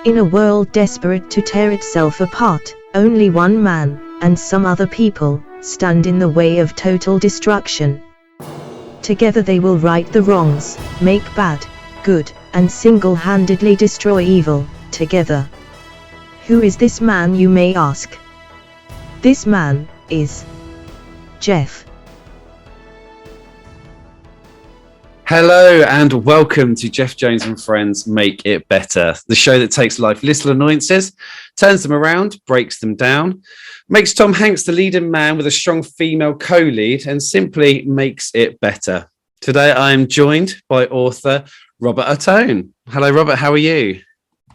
In a world desperate to tear itself apart, only one man, and some other people, stand in the way of total destruction. Together they will right the wrongs, make bad, good, and single-handedly destroy evil, together. Who is this man, you may ask? This man is Geoff. Hello and welcome to Geoff Jones and Friends Make It Better, the show that takes life's little annoyances, turns them around, breaks them down, makes Tom Hanks the leading man with a strong female co-lead, and simply makes it better. Today I am joined by author Robert Ottone. Hello Robert, how are you?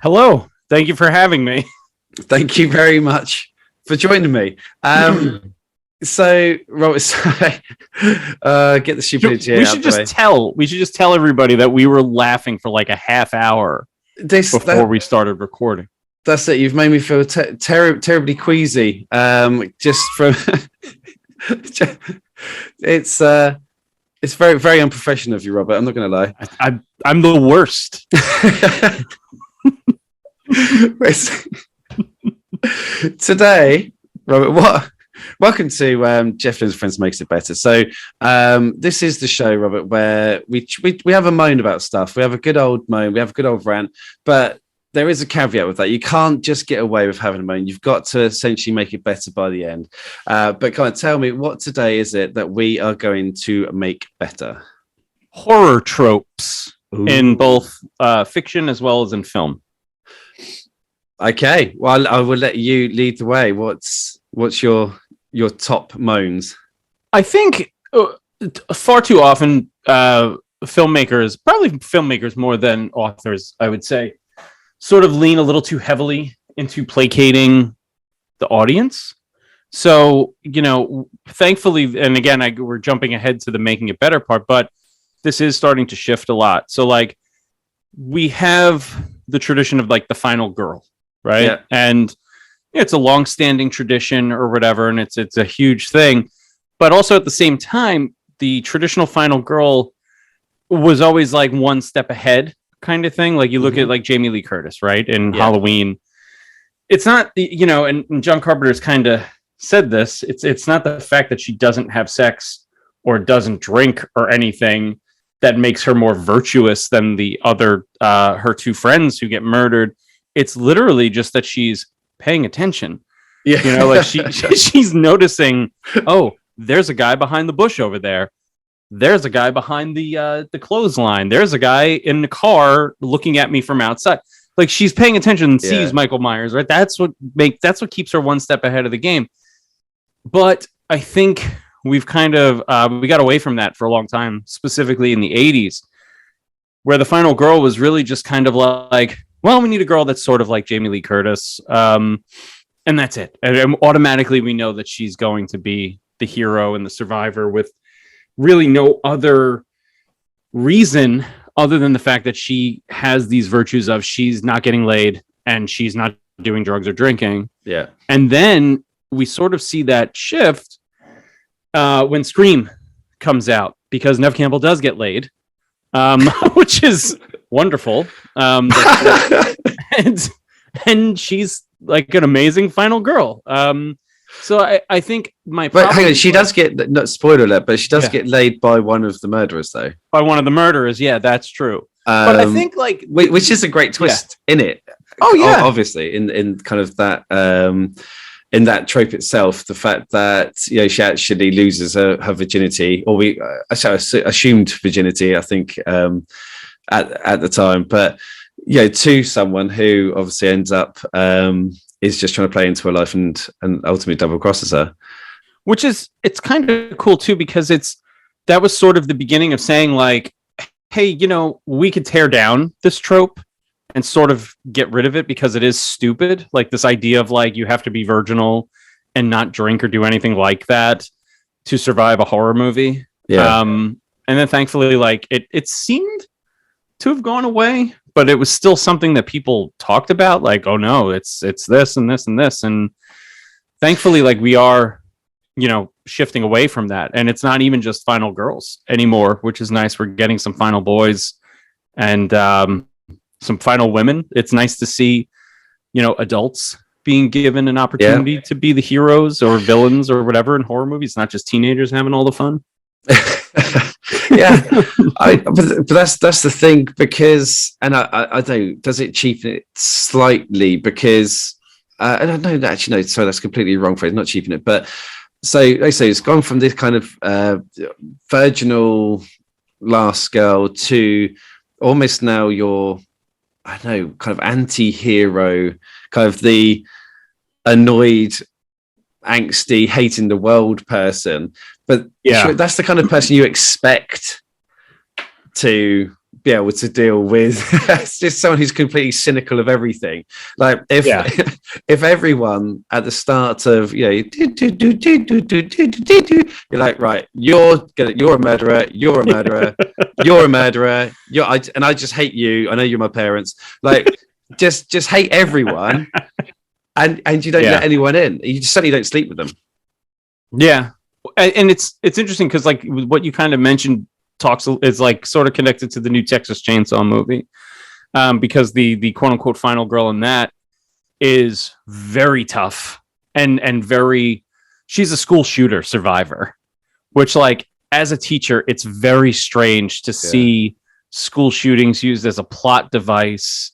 Hello, thank you for having me. Thank you very much for joining me. So, Robert, get the stupidity out of the way. We should just tell everybody that we were laughing for like a half hour before we started recording. That's it. You've made me feel terribly queasy. Just from it's very, very unprofessional of you, Robert. I'm not going to lie. I'm the worst. Today, Robert, welcome to Geoff Jones and Friends Makes It Better. So this is the show, Robert, where we have a moan about stuff. We have a good old moan. We have a good old rant. But there is a caveat with that. You can't just get away with having a moan. You've got to essentially make it better by the end. But kind of tell me, what today is it that we are going to make better? Horror tropes. Ooh. In both fiction as well as in film. Okay. Well, I will let you lead the way. What's your top moans? I think far too often filmmakers more than authors, I would say, sort of lean a little too heavily into placating the audience. So, thankfully, and again, we're jumping ahead to the making it better part, but this is starting to shift a lot. So like we have the tradition of like the final girl, right? Yeah. And it's a long-standing tradition or whatever, and it's a huge thing. But also at the same time, the traditional final girl was always like one step ahead kind of thing. Like you look at like Jamie Lee Curtis, right? In Halloween. It's not, and John Carpenter's kind of said this, it's not the fact that she doesn't have sex or doesn't drink or anything that makes her more virtuous than the other, her two friends who get murdered. It's literally just that she's paying attention. Yeah. Like she's noticing, oh, there's a guy behind the bush over there. There's a guy behind the clothesline. There's a guy in the car looking at me from outside. Like she's paying attention and sees Michael Myers, right? That's what keeps her one step ahead of the game. But I think we've kind of we got away from that for a long time, specifically in the 80s, where the final girl was really just kind of like, well, we need a girl that's sort of like Jamie Lee Curtis. And that's it. And automatically we know that she's going to be the hero and the survivor with really no other reason other than the fact that she has these virtues of she's not getting laid and she's not doing drugs or drinking. Yeah. And then we sort of see that shift when Scream comes out, because Neve Campbell does get laid, which is wonderful. And she's like an amazing final girl. So I think But hang on, she does get, not spoiler alert, but she does get laid by one of the murderers, though. By one of the murderers, yeah, that's true. But I think like which is a great twist in it. Oh yeah, obviously in kind of that in that trope itself, the fact that she actually loses her virginity, or we assumed virginity, I think at the time, but to someone who obviously ends up is just trying to play into her life and ultimately double crosses her. Which is, it's kind of cool too, because that was sort of the beginning of saying like, hey, we could tear down this trope and sort of get rid of it because it is stupid. Like this idea of like, you have to be virginal and not drink or do anything like that to survive a horror movie. Yeah. And then thankfully, like it seemed to have gone away, but it was still something that people talked about, like, oh no, it's this and this and this. And thankfully, like we are, shifting away from that. And it's not even just final girls anymore, which is nice. We're getting some final boys and some final women. It's nice to see adults being given an opportunity to be the heroes or villains or whatever in horror movies, not just teenagers having all the fun. Yeah, but that's the thing, because, and I don't, does it cheapen it slightly? Because and I know that actually, no, sorry, that's completely wrong phrase, not cheapen it, but so they say it's gone from this kind of virginal last girl to almost now your, I don't know, kind of anti-hero, kind of the annoyed, angsty, hating the world person. But yeah, that's the kind of person you expect to be able to deal with. It's just someone who's completely cynical of everything. Like if everyone at the start of you're like, right, you're a murderer, you're a murderer, you're a murderer, and I just hate you. I know you're my parents. Like just hate everyone, and you don't let anyone in. You just suddenly don't sleep with them. Yeah. And it's interesting because like what you kind of mentioned is like sort of connected to the new Texas Chainsaw movie, because the quote unquote final girl in that is very tough and very, she's a school shooter survivor, which like as a teacher, it's very strange to see school shootings used as a plot device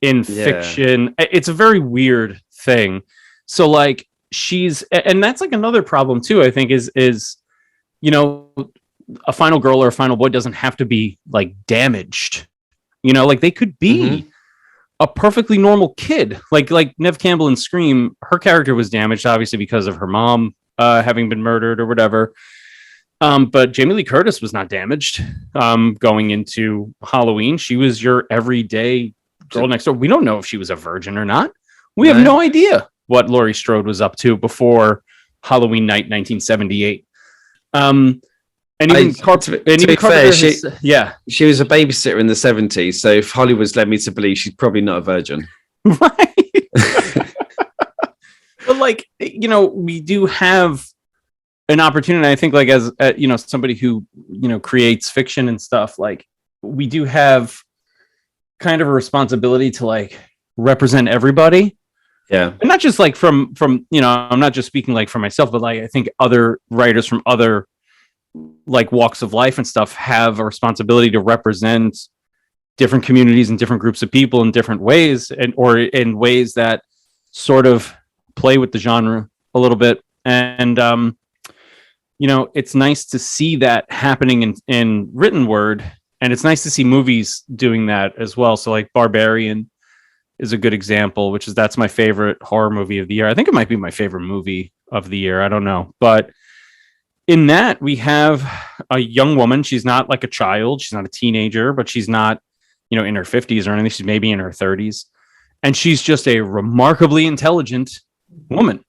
in fiction. It's a very weird thing. So like, and that's like another problem too, I think, is a final girl or a final boy doesn't have to be like damaged, like they could be a perfectly normal kid, like Neve Campbell in Scream. Her character was damaged obviously because of her mom having been murdered or whatever, but Jamie Lee Curtis was not damaged going into Halloween. She was your everyday girl next door. We don't know if she was a virgin or not. We have no idea what Laurie Strode was up to before Halloween night 1978. And even Carpenter, she was a babysitter in the 70s. So if Hollywood's led me to believe, she's probably not a virgin. Right. But like, we do have an opportunity. I think like as, somebody who, creates fiction and stuff, like we do have kind of a responsibility to like represent everybody. Yeah. And not just like from, I'm not just speaking like for myself, but like, I think other writers from other like walks of life and stuff have a responsibility to represent different communities and different groups of people in different ways, or in ways that sort of play with the genre a little bit. And, it's nice to see that happening in written word. And it's nice to see movies doing that as well. So like Barbarian is a good example, that's my favorite horror movie of the year. I think it might be my favorite movie of the year. I don't know. But in that, we have a young woman. She's not like a child. She's not a teenager, but she's not, in her 50s or anything. She's maybe in her 30s. And she's just a remarkably intelligent woman.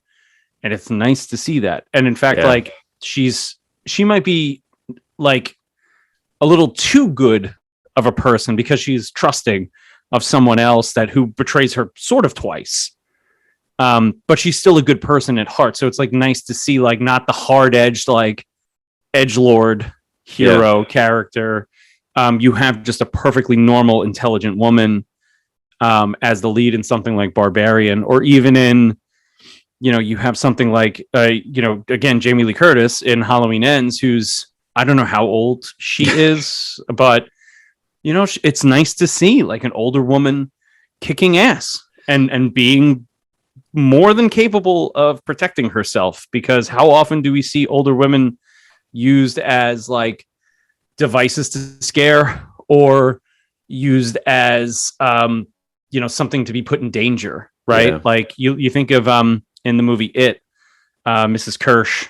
And it's nice to see that. And in fact, like she might be like a little too good of a person because she's trusting of someone else who betrays her sort of twice. But she's still a good person at heart. So it's like nice to see like not the hard-edged, like edgelord hero character. You have just a perfectly normal, intelligent woman as the lead in something like Barbarian, or even in, you have something like, again, Jamie Lee Curtis in Halloween Ends, who's, I don't know how old she is, but it's nice to see like an older woman kicking ass and being more than capable of protecting herself, because how often do we see older women used as like devices to scare, or used as, something to be put in danger, right? Yeah. Like you think of, in the movie It, Mrs. Kirsch,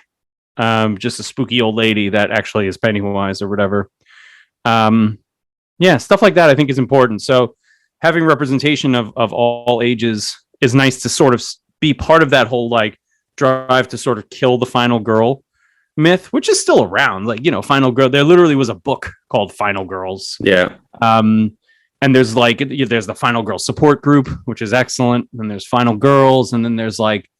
just a spooky old lady that actually is Pennywise or whatever. Stuff like that I think is important. So having representation of all ages is nice to sort of be part of that whole like drive to sort of kill the final girl myth, which is still around. Like, Final Girl, there literally was a book called Final Girls. Yeah. And there's the Final Girl support group, which is excellent. And there's Final Girls. And then there's like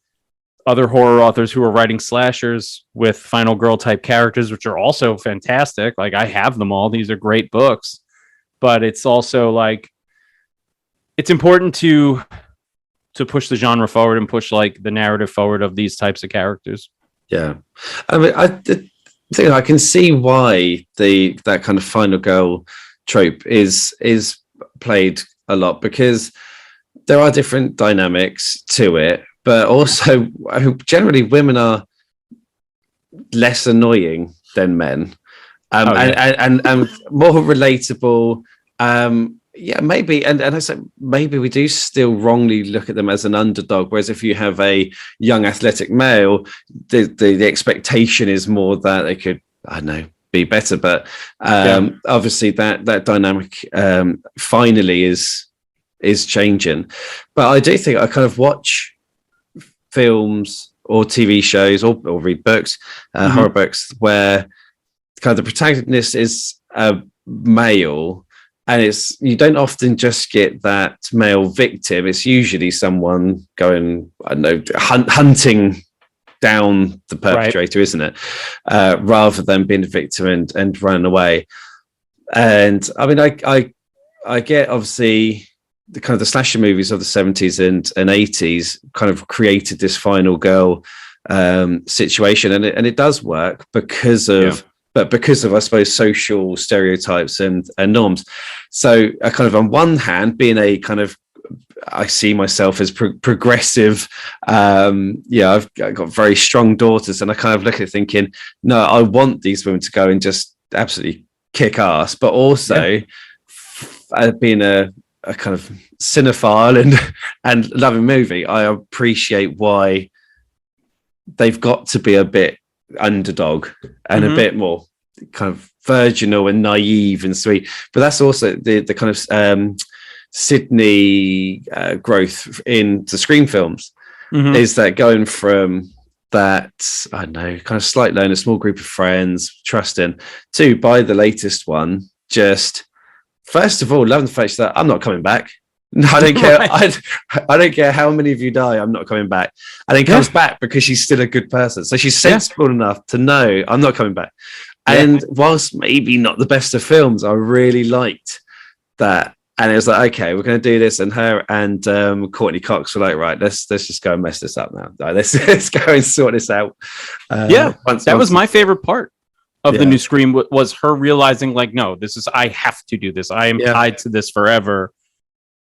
other horror authors who are writing slashers with Final Girl type characters, which are also fantastic. Like I have them all. These are great books, but it's also like, it's important to push the genre forward and push like the narrative forward of these types of characters. Yeah, I mean, I can see why that kind of final girl trope is played a lot, because there are different dynamics to it, but also generally women are less annoying than men, and more relatable. Yeah, maybe, and I said maybe we do still wrongly look at them as an underdog. Whereas if you have a young athletic male, the expectation is more that they could, I don't know, be better. But obviously that dynamic finally is changing. But I do think I kind of watch films or TV shows or read books, horror books, where kind of the protagonist is a male. And you don't often just get that male victim. It's usually someone going, I don't know, hunting down the perpetrator, isn't it? Rather than being a victim and running away. And I mean, I get obviously the kind of the slasher movies of the 70s and 80s kind of created this final girl situation, and it does work because of. But because of, I suppose, social stereotypes and norms. So I kind of, on one hand, being a kind of, I see myself as progressive. I've got very strong daughters, and I kind of look at it thinking, no, I want these women to go and just absolutely kick ass. But also, being a kind of cinephile and loving movie, I appreciate why they've got to be a bit underdog and a bit more kind of virginal and naive and sweet. But that's also the kind of Sydney growth in the Scream films, is that going from that, I don't know, kind of slight loner, small group of friends, trusting, to, by the latest one, just first of all loving the fact that I'm not coming back. No, I don't care. I don't care how many of you die. I'm not coming back. And then comes back because she's still a good person. So she's sensible enough to know I'm not coming back. And whilst maybe not the best of films, I really liked that. And it was like, okay, we're going to do this. And her and Courtney Cox were like, right, let's just go and mess this up now. Like, let's go and sort this out. That was my favorite part of the new Scream, was her realizing, like, no, I have to do this. I am tied to this forever.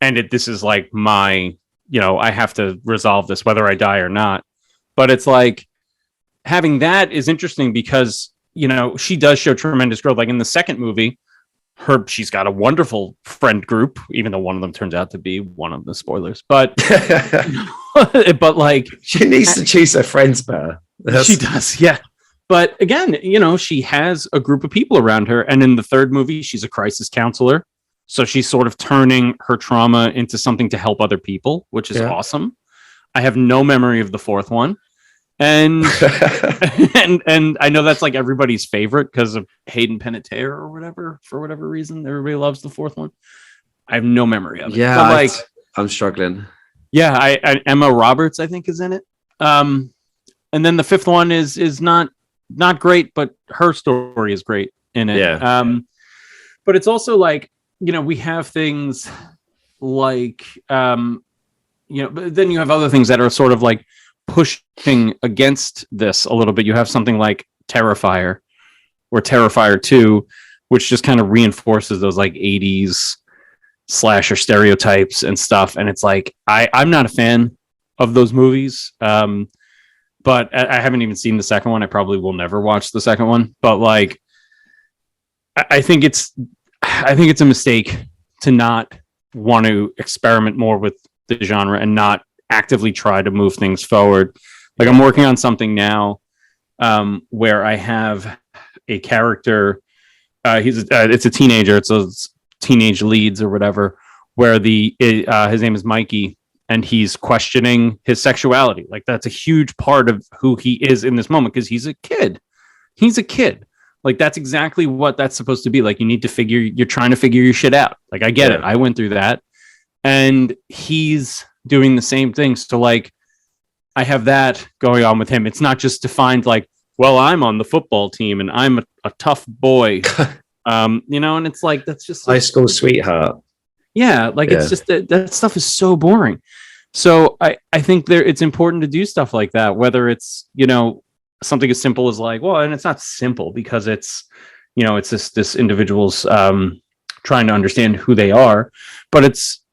And this is like my, I have to resolve this whether I die or not. But it's like, having that is interesting because, she does show tremendous growth. Like in the second movie, she's got a wonderful friend group, even though one of them turns out to be one of the spoilers. But, but like, she needs to choose her friends better. She does, yeah. But again, she has a group of people around her. And in the third movie, she's a crisis counselor. So she's sort of turning her trauma into something to help other people, which is awesome. I have no memory of the fourth one. And and I know that's like everybody's favorite because of Hayden Panettiere or whatever, for whatever reason. Everybody loves the fourth one. I have no memory of it. Yeah, but I'm struggling. Yeah, I Emma Roberts, I think, is in it. And then the fifth one is not great, but her story is great in it. Yeah. But it's also like, we have things like, but then you have other things that are sort of like pushing against this a little bit. You have something like Terrifier or Terrifier 2, which just kind of reinforces those like 80s slasher stereotypes and stuff. And it's like, I'm not a fan of those movies. But I haven't even seen the second one. I probably will never watch the second one. But like, I think it's a mistake to not want to experiment more with the genre and not actively try to move things forward. Like I'm working on something now where I have a character. It's a teenager. It's teenage leads or whatever, where his name is Mikey, and he's questioning his sexuality. Like that's a huge part of who he is in this moment because he's a kid. Like that's exactly what that's supposed to be. Like you're trying to figure your shit out. Like I get it. I went through that. And he's doing the same thing. So like I have that going on with him. It's not just defined like, well, I'm on the football team and I'm a tough boy. And it's like, that's just high school sweetheart. Yeah. Like it's just that stuff is so boring. So I think it's important to do stuff like that, whether it's, something as simple as like, well, and it's not simple because it's, it's this individual's trying to understand who they are, but it's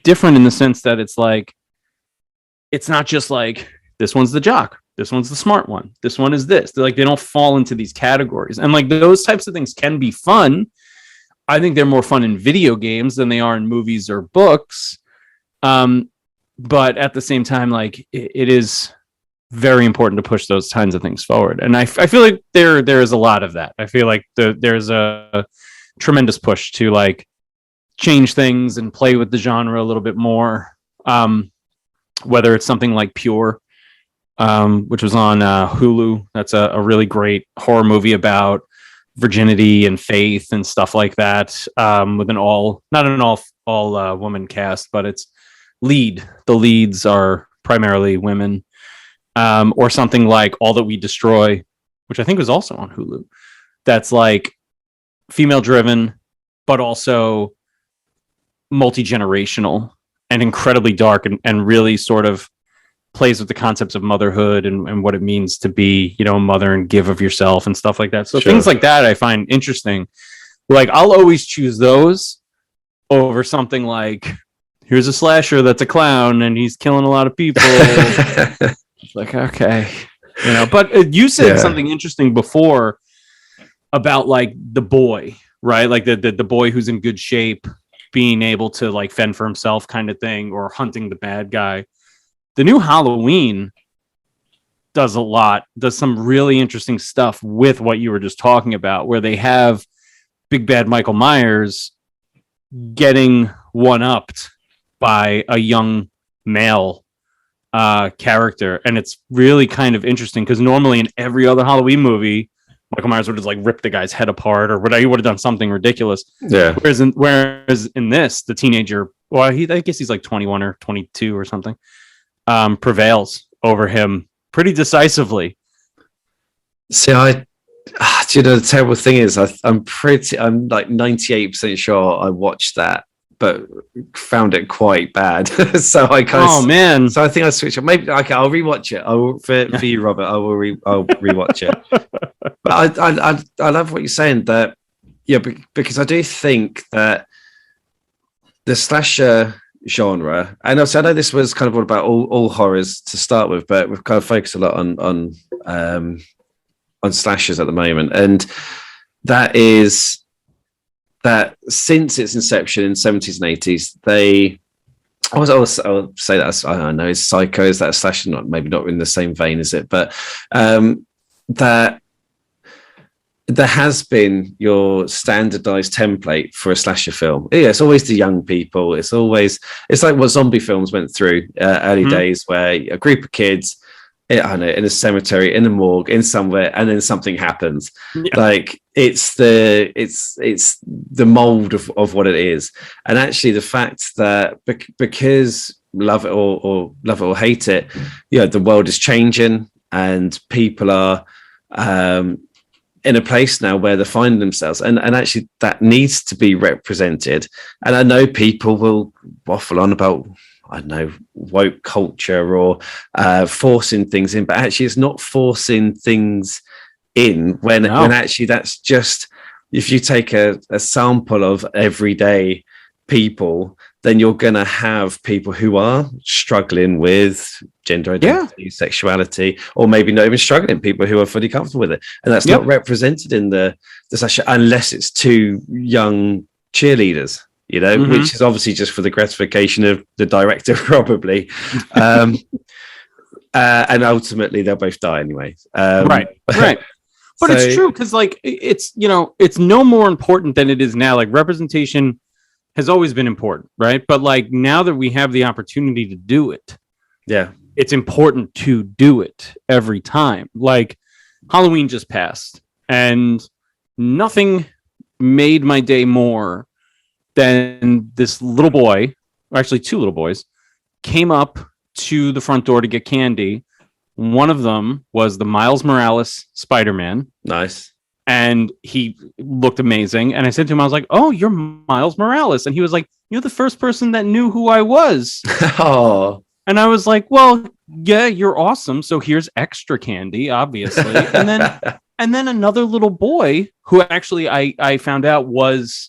different in the sense that it's like, it's not just like, this one's the jock, this one's the smart one, this one is this. They're like, they don't fall into these categories. And like those types of things can be fun. I think they're more fun in video games than they are in movies or books. But at the same time, like it is very important to push those kinds of things forward. And I feel like there is a lot of that. I feel like there's a tremendous push to like change things and play with the genre a little bit more. Whether it's something like Pure, which was on Hulu. That's a really great horror movie about virginity and faith and stuff like that, with not an all woman cast, but it's the leads are primarily women, or something like All That We Destroy, which I think was also on Hulu. That's like female driven, but also multi-generational and incredibly dark, and really sort of plays with the concepts of motherhood and what it means to be, a mother and give of yourself and stuff like that. So things like that I find interesting. Like I'll always choose those over something like, here's a slasher that's a clown and he's killing a lot of people. It's like, okay, but you said something interesting before about like the boy, right? Like the boy who's in good shape, being able to like fend for himself kind of thing, or hunting the bad guy. The new Halloween does some really interesting stuff with what you were just talking about, where they have big bad Michael Myers getting one-upped by a young male character. And it's really kind of interesting because normally in every other Halloween movie, Michael Myers would have like ripped the guy's head apart, or whatever. He would have done something ridiculous. Yeah. Whereas in this, the teenager, well, I guess he's like 21 or 22 or something, prevails over him pretty decisively. See, the terrible thing is, I'm like 98% sure I watched that, but found it quite bad. So I kind of, man. So I think I switched up. Maybe okay, I'll rewatch it. For you, Robert, I'll rewatch it. But I love what you're saying, that because I do think that the slasher genre, and also I know this was kind of all about all horrors to start with, but we've kind of focused a lot on slashers at the moment, and that is that since its inception in 70s and 80s, I'll say that, I don't know, is Psycho, is that a slasher? Maybe not in the same vein as it, but that there has been your standardized template for a slasher film. Yeah, it's always the young people. It's like what zombie films went through early days, where a group of kids, I don't know, in a cemetery, in a morgue, in somewhere, and then something happens. Yeah. Like it's the mold of what it is. And actually the fact that because love it or hate it, the world is changing and people are in a place now where they're finding themselves, and actually that needs to be represented. And I know people will waffle on about, I don't know, woke culture or forcing things in, but actually it's not forcing things in when actually that's just, if you take a sample of everyday people, then you're going to have people who are struggling with gender identity, sexuality, or maybe not even struggling, people who are fully comfortable with it. And that's not represented in the slasher unless it's two young cheerleaders, which is obviously just for the gratification of the director, probably. And ultimately they'll both die anyway. Right. But it's true, because like it's no more important than it is now. Like representation has always been important, right? But like now that we have the opportunity to do it, it's important to do it every time. Like Halloween just passed, and nothing made my day more than this little boy, or actually two little boys, came up to the front door to get candy. One of them was the Miles Morales Spider-Man. Nice. And he looked amazing. And I said to him, I was like, "Oh, you're Miles Morales." And he was like, "You're the first person that knew who I was." Oh. And I was like, well, yeah, you're awesome. So here's extra candy, obviously. And then another little boy who actually I found out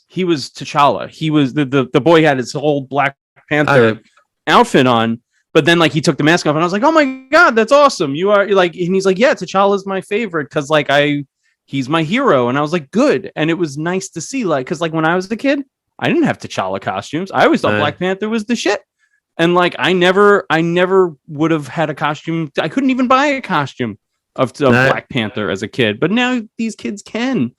he was T'Challa. He was the boy had his whole Black Panther outfit on, but then like he took the mask off and I was like, oh my God, that's awesome. You're like, and he's like, yeah, T'Challa's my favorite because like he's my hero. And I was like, good. And it was nice to see, like, because like when I was a kid, I didn't have T'Challa costumes. I always thought Black Panther was the shit. And like I never would have had a costume. I couldn't even buy a costume of Black Panther as a kid. But now these kids can.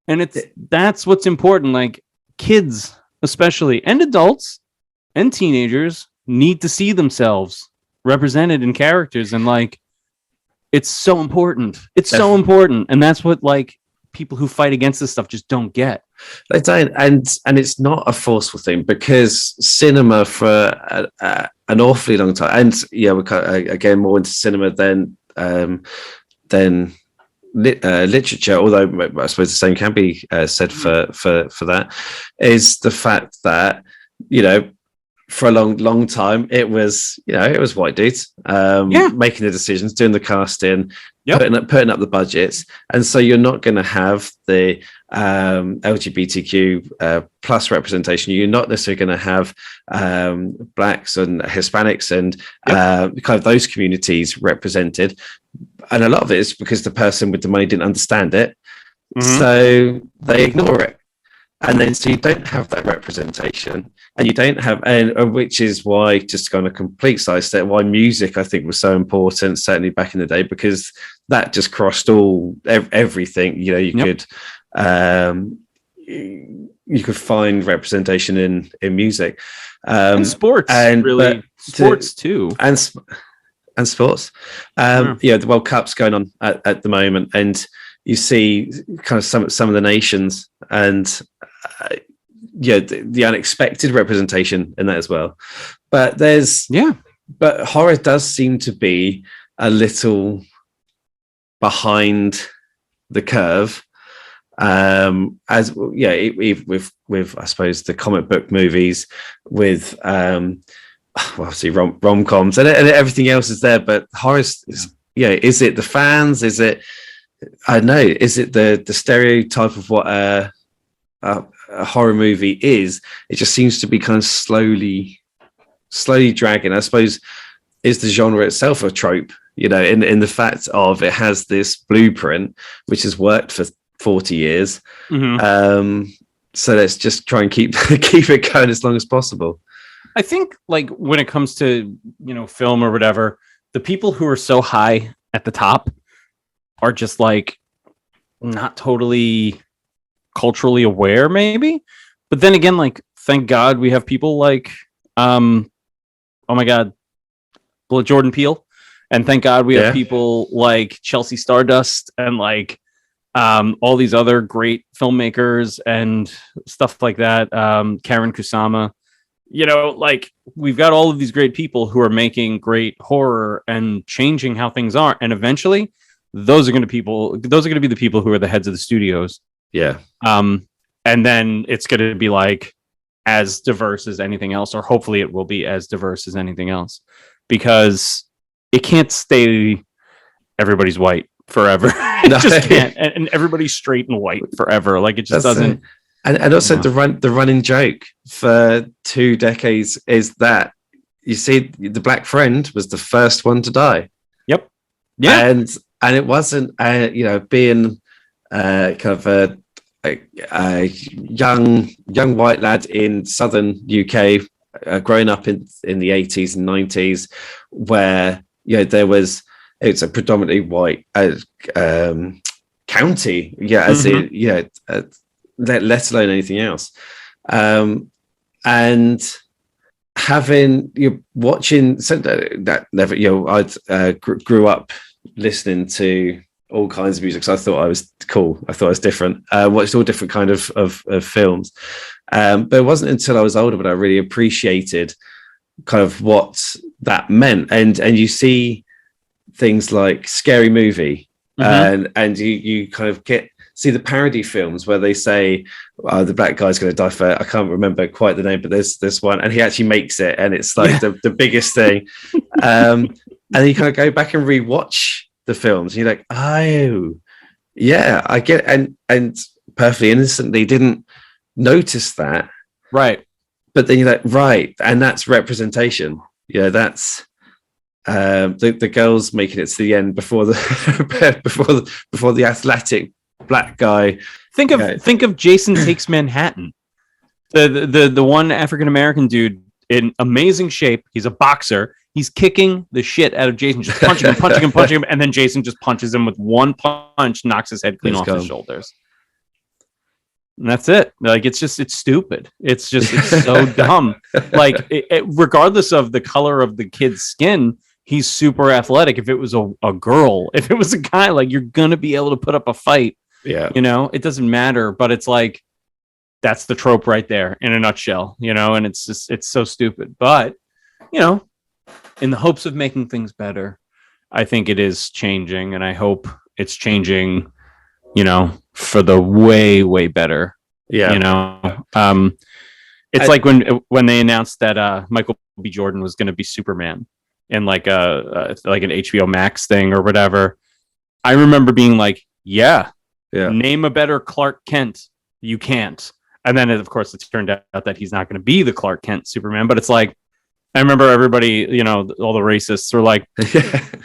And that's what's important. Like kids, especially, and adults and teenagers need to see themselves represented in characters. And like it's so important. It's so important. And that's what like people who fight against this stuff just don't get. They don't, and it's not a forceful thing because cinema for an awfully long time, and yeah, we're again more into cinema than literature. Although I suppose the same can be said for that, is the fact that for a long time it was white dudes making the decisions, doing the casting, putting up the budgets, and so you're not going to have the LGBTQ plus representation. You're not necessarily going to have blacks and Hispanics and kind of those communities represented, and a lot of it is because the person with the money didn't understand it, so they ignore it. And then so you don't have that representation, and you don't have, and which is why, just on a complete sidestep, why music I think was so important, certainly back in the day, because that just crossed everything. You could find representation in music, and sports, sports too, and sports. The World Cup's going on at the moment, and you see kind of some of the nations and the unexpected representation in that as well. But but horror does seem to be a little behind the curve, with I suppose the comic book movies, with obviously rom-coms and everything else is there, but horror is it the fans? Is it, I don't know, is it the stereotype of what a horror movie is? It just seems to be kind of slowly dragging. I suppose, is the genre itself a trope, in the fact of it has this blueprint which has worked for 40 years. So let's just try and keep it going as long as possible. I think like when it comes to film or whatever, the people who are so high at the top are just like not totally culturally aware, maybe. But then again, like, thank God we have people like oh my God, Jordan Peele, and thank God we have people like Chelsea Stardust and like all these other great filmmakers and stuff like that, Karen Kusama. Like we've got all of these great people who are making great horror and changing how things are, and eventually those are going to be the people who are the heads of the studios. And then it's going to be like as diverse as anything else, or hopefully it will be as diverse as anything else, because it can't stay everybody's white forever. It just can't, and everybody's straight and white forever. Like it just doesn't. And also the running joke for 2 decades is that you see the black friend was the first one to die. Yep. Yeah. And it wasn't being kind of a young white lad in southern UK, growing up in the 80s and 90s, where it's a predominantly white county, as let alone anything else, and having watching that never I grew up listening to all kinds of music, so I thought I was cool. I thought I was different. Watched all different kind of films, but it wasn't until I was older that I really appreciated kind of what that meant. And you see things like Scary Movie, and you kind of get see the parody films where they say the black guy's going to die for, I can't remember quite the name, but there's this one, and he actually makes it, and it's like the biggest thing. And then you kind of go back and rewatch the films, and you're like, oh, yeah, I get it. And perfectly innocently didn't notice that. Right. But then you're like, right, and that's representation. Yeah, that's the girls making it to the end before the before the athletic black guy. Think of Jason Takes Manhattan. The one African American dude in amazing shape. He's a boxer. He's kicking the shit out of Jason, just punching him, and then Jason just punches him with one punch, knocks his head clean off his shoulders. And that's it. Like, it's stupid. It's so dumb. Like, regardless of the color of the kid's skin, he's super athletic. If it was a girl, if it was a guy, like, you're gonna be able to put up a fight. Yeah, it doesn't matter. But it's like, that's the trope right there in a nutshell. And it's so stupid. But in the hopes of making things better, I think it is changing, and I hope it's changing, for the way, way better. Yeah. It's like when they announced that Michael B. Jordan was going to be Superman in like an HBO Max thing or whatever. I remember being like, yeah, name a better Clark Kent. You can't. And then, of course, it turned out that he's not going to be the Clark Kent Superman, but it's like, I remember everybody, all the racists were like,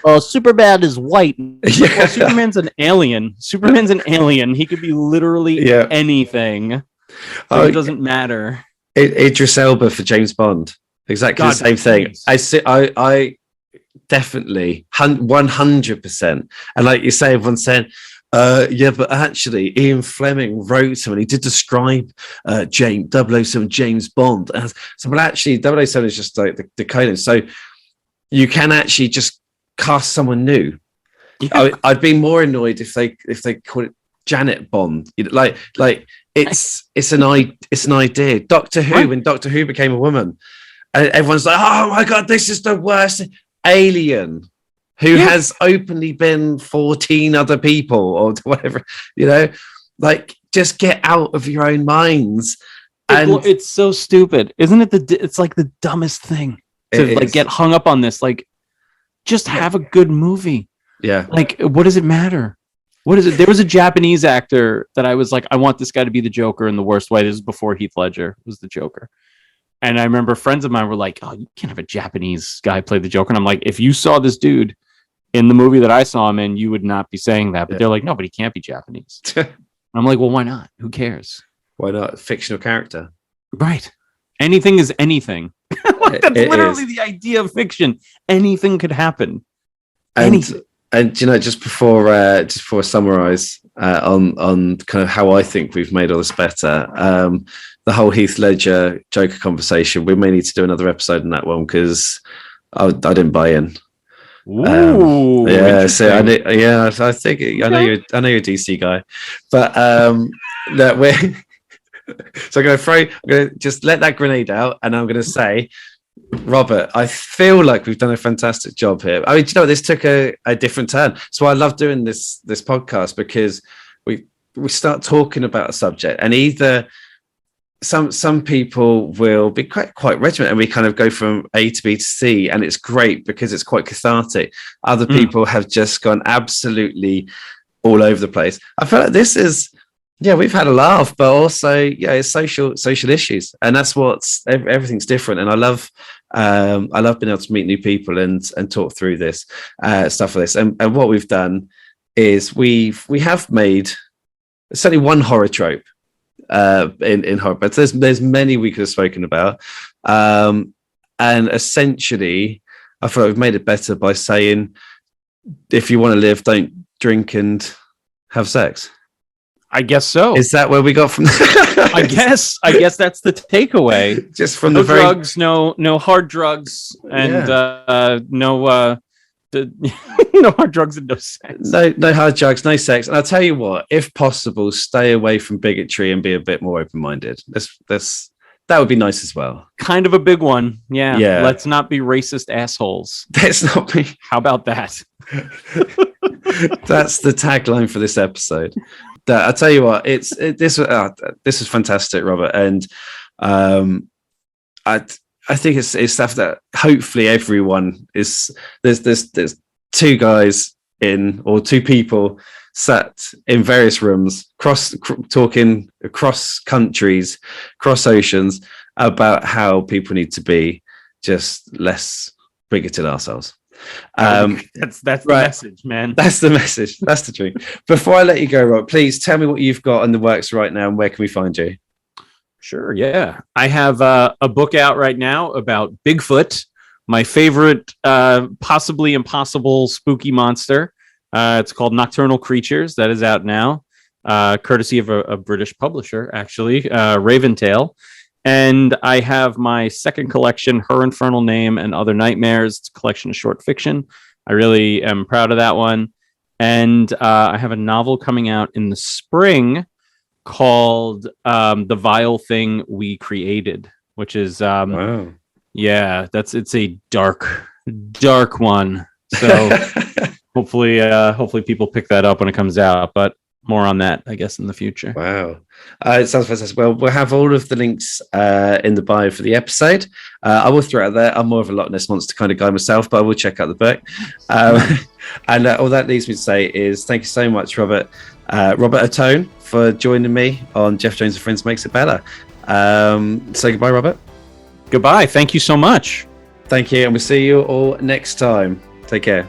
"Oh, Superman is white." Like, well, Superman's an alien. He could be literally anything. So it doesn't matter. Idris Elba for James Bond, exactly the same thing. I definitely 100%. And like you say, everyone's saying, but actually Ian Fleming wrote him and he did describe James 007 James Bond as, so, but actually 007 is just like the code, so you can actually just cast someone new. I'd be more annoyed if they call it Janet Bond, like it's an idea. Doctor Who, when Doctor Who became a woman, and everyone's like, oh my god, this is the worst. Alien, who has openly been 14 other people or whatever, like, just get out of your own minds. And it's so stupid, isn't it? It's like the dumbest thing to like get hung up on this. Like, just have a good movie. Yeah. Like, what does it matter? What is it? There was a Japanese actor that I was like, I want this guy to be the Joker in the worst way. This is before Heath Ledger was the Joker. And I remember friends of mine were like, oh, you can't have a Japanese guy play the Joker. And I'm like, if you saw this dude in the movie that I saw him in, you would not be saying that. But they're like, no, but he can't be Japanese. I'm like, well, why not? Who cares? Why not? Fictional character. Right. Anything is anything. That's literally the idea of fiction. Anything could happen. Anything. And just before I summarize on kind of how I think we've made all this better, the whole Heath Ledger Joker conversation, we may need to do another episode on that one because I didn't buy in. Ooh, so I think I know you're a DC guy, but that we're so I'm gonna just let that grenade out, and I'm gonna say, Robert, I feel like we've done a fantastic job here. I mean, this took a different turn. So I love doing this podcast because we start talking about a subject, and either some people will be quite regimented, and we kind of go from A to B to C, and it's great because it's quite cathartic. Other people have just gone absolutely all over the place. I feel like this is, we've had a laugh, but also, it's social issues, and that's everything's different. And I love being able to meet new people and talk through this stuff like this. And what we've done is we have made certainly one horror trope in horror, but there's many we could have spoken about. And essentially, I feel like we've made it better by saying, if you want to live, don't drink and have sex. I guess so. Is that where we got from? I guess that's the takeaway. Just from no drugs, no hard drugs, and no hard drugs and no sex. No hard drugs, no sex. And I'll tell you what, if possible, stay away from bigotry and be a bit more open-minded. That would be nice as well. Kind of a big one. Yeah. Let's not be racist assholes. Let's not be. How about that? That's the tagline for this episode. I tell you what, this is fantastic, Robert, and I think it's stuff that hopefully everyone is. There's two guys or two people sat in various rooms, talking across countries, across oceans, about how people need to be just less bigoted ourselves. That's the message, man. That's the message. That's the truth. Before I let you go, Rob, please tell me what you've got in the works right now, and where can we find you? Sure, yeah. I have a book out right now about Bigfoot, my favorite, possibly impossible spooky monster. It's called Nocturnal Creatures. That is out now, courtesy of a British publisher, actually, Raventail. And I have my second collection, Her Infernal Name and Other Nightmares. It's a collection of short fiction. I really am proud of that one. And I have a novel coming out in the spring called The Vile Thing We Created, which is, wow. Yeah, it's a dark one. So hopefully people pick that up when it comes out. But more on that, I guess, in the future. Wow. It sounds fantastic. Well, we'll have all of the links in the bio for the episode. I will throw it out there. I'm more of a Loch Ness Monster kind of guy myself, but I will check out the book. And all that leaves me to say is thank you so much, Robert Ottone, for joining me on Geoff Jones and Friends Makes It Better. Say goodbye, Robert. Goodbye. Thank you so much. Thank you. And we'll see you all next time. Take care.